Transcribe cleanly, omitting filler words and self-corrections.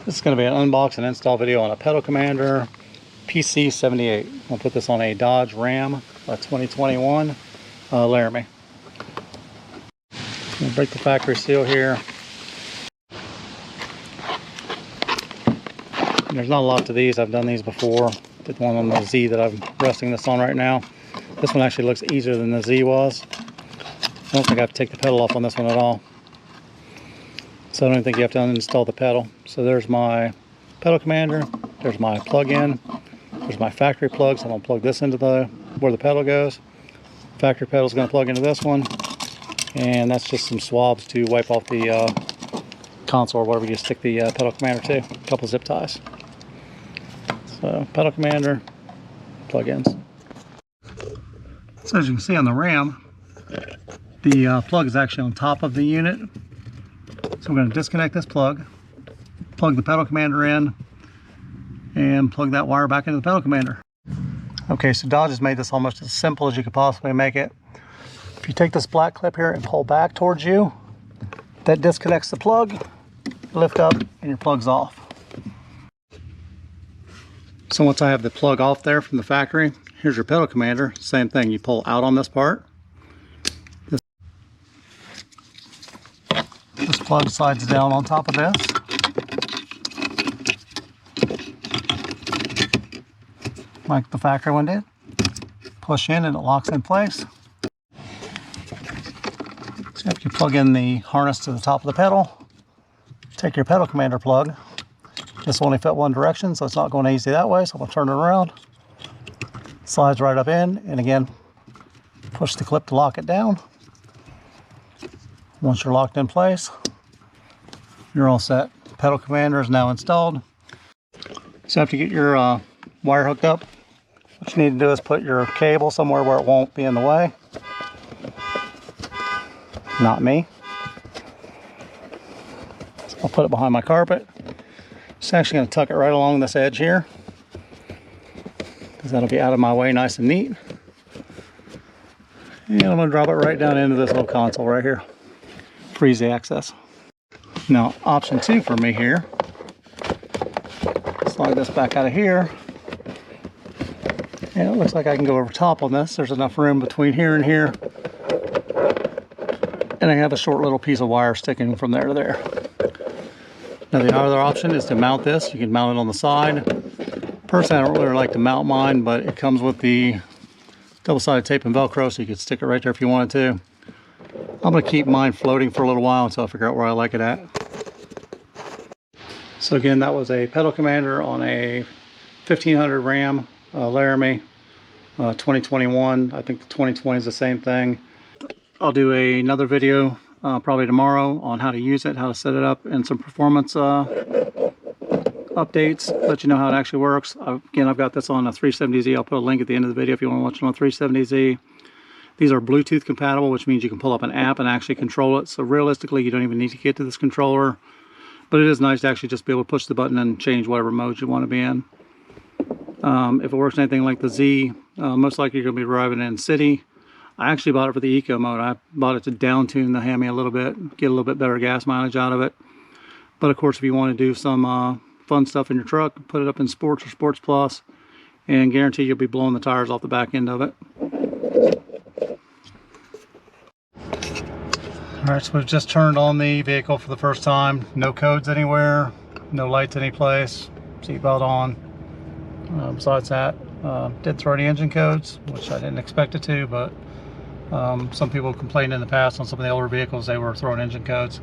This is going to be an unbox and install video on a pedal commander PC78. I'll put this on a Dodge Ram 2021 Laramie. I'm going to break the factory seal here. There's not a lot to these. I've done these before. Did one on the Z that I'm resting this on right now. This one actually looks easier than the Z was. I don't think I have to take the pedal off on this one at all. So I don't think you have to uninstall the pedal. So there's my pedal commander. There's my plug-in. There's my factory plug. So I'm going to plug this into where the pedal goes. Factory pedal is going to plug into this one. And that's just some swabs to wipe off the console or whatever you stick the pedal commander to. A couple zip ties. So pedal commander, plug-ins. So as you can see on the Ram, the plug is actually on top of the unit. So we're going to disconnect this plug the pedal commander in, and plug that wire back into the pedal commander. Okay, so Dodge has made this almost as simple as you could possibly make it. If you take this black clip here and pull back towards you, that disconnects the plug, lift up, and your plug's off. So once I have the plug off there from the factory, here's your pedal commander. Same thing, you pull out on this part. This plug slides down on top of this. Like the factory one did. Push in and it locks in place. So if you plug in the harness to the top of the pedal, take your pedal commander plug. This will only fit one direction, so it's not going easy that way, so I'm going to turn it around. Slides right up in, and again, push the clip to lock it down. Once you're locked in place, you're all set. Pedal commander is now installed. So after you get your wire hooked up, what you need to do is put your cable somewhere where it won't be in the way. Not me. So I'll put it behind my carpet. Just actually going to tuck it right along this edge here, because that'll be out of my way nice and neat. And I'm going to drop it right down into this little console right here. For easy access. Now, option 2 for me here. Slide this back out of here. And it looks like I can go over top on this. There's enough room between here and here. And I have a short little piece of wire sticking from there to there. Now the other option is to mount this. You can mount it on the side. Personally, I don't really like to mount mine, but it comes with the double-sided tape and Velcro, so you could stick it right there if you wanted to. I'm going to keep mine floating for a little while until I figure out where I like it at. So again, that was a pedal commander on a 1500 Ram Laramie 2021. I think the 2020 is the same thing. I'll do another video probably tomorrow on how to use it, how to set it up, and some performance updates, let you know how it actually works. Again, I've got this on a 370Z. I'll put a link at the end of the video if you want to watch it on a 370Z. These are Bluetooth compatible, which means you can pull up an app and actually control it. So realistically, you don't even need to get to this controller. But it is nice to actually just be able to push the button and change whatever mode you want to be in. If it works anything like the Z, most likely you're going to be driving in city. I actually bought it for the eco mode. I bought it to down tune the Hemi a little bit, get a little bit better gas mileage out of it. But of course, if you want to do some fun stuff in your truck, put it up in Sports or Sports Plus, and guarantee you'll be blowing the tires off the back end of it. Alright, so we've just turned on the vehicle for the first time. No codes anywhere, no lights anyplace, seatbelt on. Besides that, did throw any engine codes, which I didn't expect it to, but some people complained in the past on some of the older vehicles they were throwing engine codes.